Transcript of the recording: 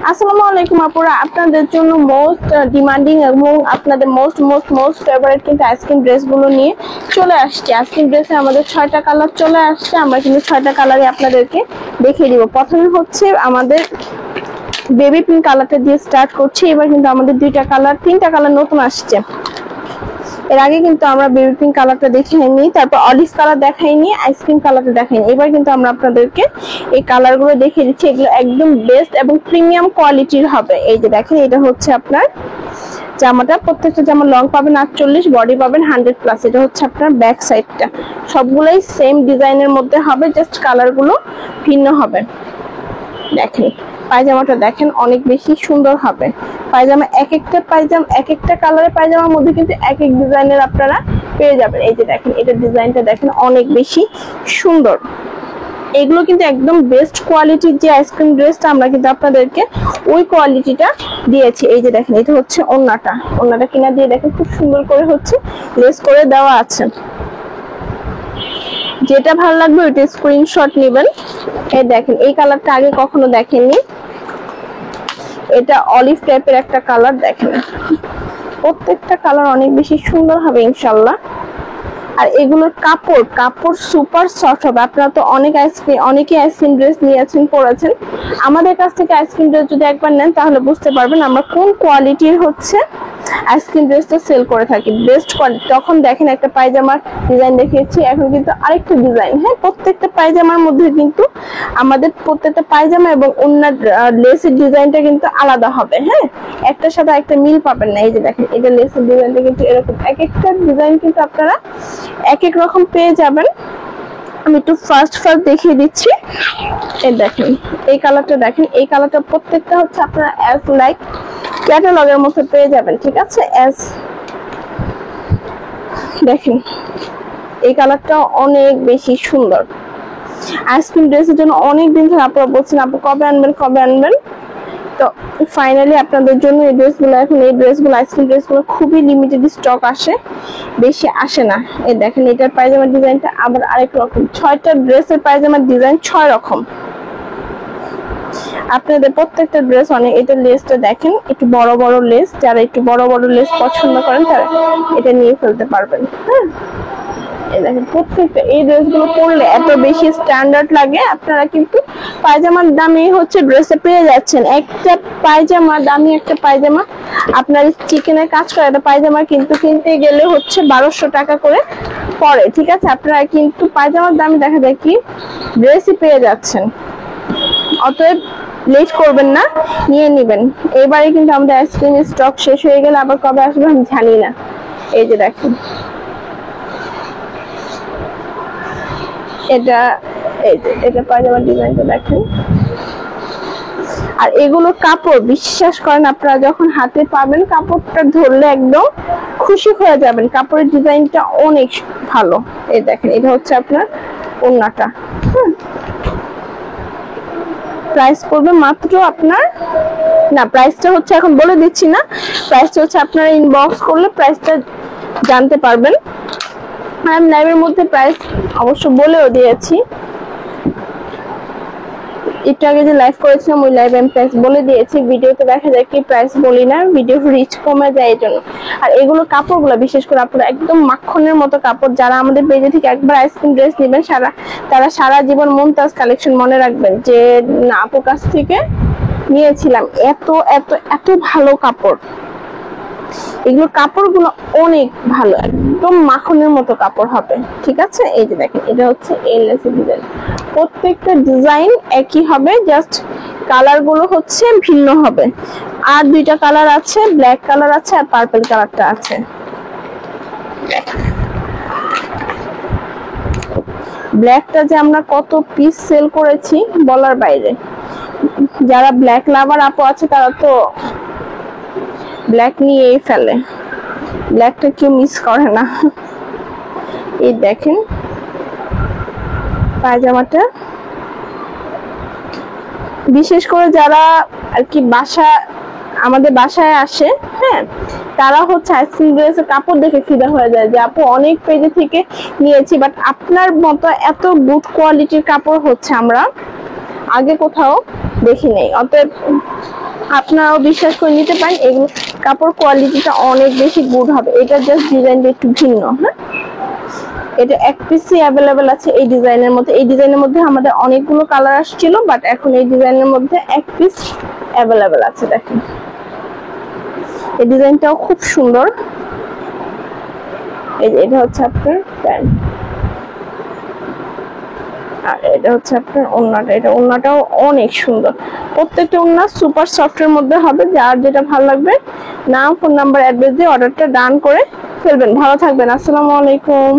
আসসালামু আলাইকুম আপুরা, আপনাদের জন্য মোস্ট ডিমান্ডিং এবং আপনাদের মোস্ট ফেভারিট কিন্তু আইসক্রিম ড্রেসগুলো নিয়ে চলে আসছে। আইসক্রিম ড্রেসে আমাদের 6টা কালার চলে আসছে। আমরা কিন্তু 6টা কালারই আপনাদেরকে দেখিয়ে দিব। প্রথমে হচ্ছে আমাদের বেবি পিঙ্ক কালারটা দিয়ে স্টার্ট করছি। এবার কিন্তু আমাদের 3টা কালার নতুন আসছে। এর আগে কিন্তু আমরা বেবি পিঙ্ক কালারটা দেখাইনি, তারপর অলিভ কালার দেখাইনি, আইসক্রিম কালারটা দেখাইনি। এবার কিন্তু আমরা আপনাদেরকে এই কালারগুলো দেখিয়ে দিচ্ছি। এগুলো একদম বেস্ট এবং প্রিমিয়াম কোয়ালিটির হবে। এই যে দেখেন, এটা হচ্ছে আপনার জামাটা। প্রত্যেকটা জামা লং পাবেন 48, বডি পাবেন 100+। এটা হচ্ছে আপনার ব্যাক সাইডটা। সবগুলাই সেম ডিজাইনের মধ্যে হবে, জাস্ট কালারগুলো ভিন্ন হবে। দেখেন পায়জামাটা দেখেন, অনেক বেশি সুন্দর হবে। পায়জামা এক একটা কালারের পায়জামার মধ্যে কিন্তু এক এক ডিজাইনের আপনারা পেয়ে যাবেন। এই যে দেখেন, এটা ডিজাইনটা দেখেন, অনেক বেশি সুন্দর। এগুলো কিন্তু একদম বেস্ট কোয়ালিটির যে আইসক্রিম ড্রেসটা, আমরা কিন্তু আপনাদেরকে ওই কোয়ালিটিটা দিয়েছি। এই যে দেখেন, এটা হচ্ছে ওড়নাটা কিনা দিয়ে দেখেন, খুব সুন্দর করে হচ্ছে লেস করে দেওয়া আছে। যেটা ভালো লাগবে ওইটা স্ক্রিনশট নেবেন। এই দেখেন, এই কালারটা আগে কখনো দেখেননি। এটা অলিভ টাইপের একটা কালার। দেখেন প্রত্যেকটা কালার অনেক বেশি সুন্দর হবে ইনশাল্লাহ। আর এগুলোর কাপড় সুপার সফট হবে। আপনারা তো অনেকে আইসক্রিম ড্রেস নিয়েছেন, পরেছেন। আমাদের কাছ থেকে আইসক্রিম ড্রেস যদি একবার নেন তাহলে বুঝতে পারবেন আমরা কোন কোয়ালিটির হচ্ছে আইসক্রিম ড্রেসটা সেল করে থাকি, বেস্ট কোয়ালিটি। তখন দেখেন একটা পায়জামার ডিজাইন দেখিয়েছি, এখন কিন্তু আরেকটা ডিজাইন। হ্যাঁ, প্রত্যেকটা পায়জামার মধ্যে কিন্তু আমাদের প্রত্যেকটা পায়জামা এবং ওড়নার লেসের ডিজাইনটা কিন্তু আলাদা হবে। হ্যাঁ, একটার সাথে একটা মিল পাবেন না। এই যে দেখেন, এটা লেসের ডিজাইনটা কিন্তু এরকম, এক একটা ডিজাইন কিন্তু আপনারা এক এক রকম পেয়ে যাবেন। আমি একটু ফার্স্ট দেখিয়ে দিচ্ছি। এই দেখেন, এই কালারটা দেখেন, এই কালারটা প্রত্যেকটা হচ্ছে আপনারা অ্যাজ লাইক ক্যাটালগের মধ্যে পেয়ে যাবেন। ঠিক আছে, অ্যাজ দেখেন, এই কালারটা অনেক বেশি সুন্দর। আইসক্রিম ড্রেসের জন্য অনেক দিন ধরে আপনারা বলছেন আপু কবে আনবেন। তো ফাইনালি আপনাদের জন্য এই ড্রেসগুলো, এখন এই ড্রেসগুলো আইসক্রিম ড্রেসগুলো খুবই লিমিটেড স্টক আসে, বেশি আসে না। এই দেখেন, এটার পায়জামার ডিজাইনটা আবার আরেক রকম। 6টা ড্রেসের পায়জামার ডিজাইন 6 রকম। আপনাদের প্রত্যেকটা ড্রেস অনেক। এটা লেসটা দেখেন, একটু বড় লেস। যারা একটু বড় লেস পছন্দ করেন তারা এটা নিয়ে ফেলতে পারবেন। হ্যাঁ, এই দেখেন প্রত্যেকটা এই ড্রেসগুলো পরলে এত বেশি স্ট্যান্ডার্ড লাগে। আপনারা কিন্তু পায়জামার দামে হচ্ছে ড্রেসে পেয়ে যাচ্ছেন। একটা পায়জামা দামি, একটা পায়জামা আপনার চিকেনের কাজ করা একটা পায়জামা কিন্তু কিনতে গেলে হচ্ছে 1200 টাকা করে পড়ে। ঠিক আছে, আপনারা কিন্তু পায়জামার দামে দেখা যায় কি ড্রেসই পেয়ে যাচ্ছেন। অতএব লেট করবেন না, নিয়ে নেবেন। এবারে কিন্তু আমাদের আইসক্রিমের স্টক শেষ হয়ে গেলে আবার কবে আসবে আমি জানি না। এই যে দেখেন, এটা পায়জামার ডিজাইনটা দেখেন। আর এগুলো কাপড়, বিশ্বাস করেন আপনারা যখন হাতে পাবেন, কাপড়টা ধরলে একদম খুশি হয়ে যাবেন। কাপড়ের ডিজাইনটা অনেক ভালো। এই দেখেন, এটা হচ্ছে আপনার ওড়নাটা। প্রাইস পড়বে মাত্র আপনার, না প্রাইসটা হচ্ছে এখন বলে দিচ্ছি না, প্রাইসটা হচ্ছে আপনারা ইনবক্স করলে প্রাইসটা জানতে পারবেন। আমি লাইভের মধ্যে প্রাইস অবশ্য বলেও দিয়েছি। একটু আগে যে লাইভ করেছিলাম ওই লাইভে আমি প্রাইস বলে দিয়েছি। ভিডিওতে দেখা যায় কি প্রাইস বলি না, ভিডিও রিচ কমে যায় এই জন্য। আর এগুলো কাপড়গুলো বিশেষ করে আপনারা একদম মাখনের মতো কাপড়। যারা আমাদের পেজে থেকে একবার আইসক্রিম ড্রেস নেবেন তারা সারা জীবন মুমতাজ কালেকশন মনে রাখবেন যে না, আপুর কাছ থেকে নিয়েছিলাম। এত এত এত ভালো কাপড়, এগুলো কাপড়গুলো অনেক ভালো, একদম মাখনের মতো কাপড় হবে। ঠিক আছে, এই যে দেখেন, এটা হচ্ছে এলএসি ডিজাইন। প্রত্যেকটা ডিজাইন একই হবে, জাস্ট কালার গুলো হচ্ছে ভিন্ন হবে। আর 2টা কালার আছে, ব্ল্যাক কালার আছে আর পার্পল কালারটা আছে। ব্ল্যাকটা যে আমরা কত পিস সেল করেছি বলার বাইরে। যারা ব্ল্যাক লাভার আপু আছে তারা তো ব্ল্যাক নিয়েই ফেলে, ব্ল্যাকটা কেউ মিস করে না। এই দেখেন পায়জামাটা, বিশেষ করে যারা আর কি আমাদের বাসায় আসে, হ্যাঁ, তারা হচ্ছে আইসক্রিম ড্রেসের কাপড় দেখে ফিদা হয়ে যায় যে আপু অনেক পেজে থেকে নিয়েছি, বাট আপনার মতো এত গুড কোয়ালিটির কাপড় হচ্ছে আমরা আগে কোথাও দেখি নেই। অতএব আপনারাও বিশ্বাস করে নিতে পারেন, এগুলো কাপড় কোয়ালিটিটা অনেক বেশি গুড হবে। এটা জাস্ট ডিজাইনটা একটু ভিন্ন। হ্যাঁ, এটা এক পিসই অ্যাভেলেবেল আছে এই ডিজাইনের মধ্যে। এই ডিজাইনের মধ্যে আমাদের অনেকগুলো কালার আসছিল, বাট এখন এই ডিজাইনের মধ্যে এক পিস অ্যাভেলেবেল আছে। দেখেন এই ডিজাইনটাও খুব সুন্দর। এটা হচ্ছে আপনার প্যান্ট, আর এটা হচ্ছে আপনার ওড়নাটা। এটা ওড়নাটাও অনেক সুন্দর, প্রত্যেকটা ওড়না সুপার সফটের মধ্যে হবে। যার যেটা ভালো লাগবে নাম, ফোন নাম্বার, অ্যাড্রেস দিয়ে অর্ডারটা ডান করে ফেলবেন। ভালো থাকবেন, আসসালামু আলাইকুম।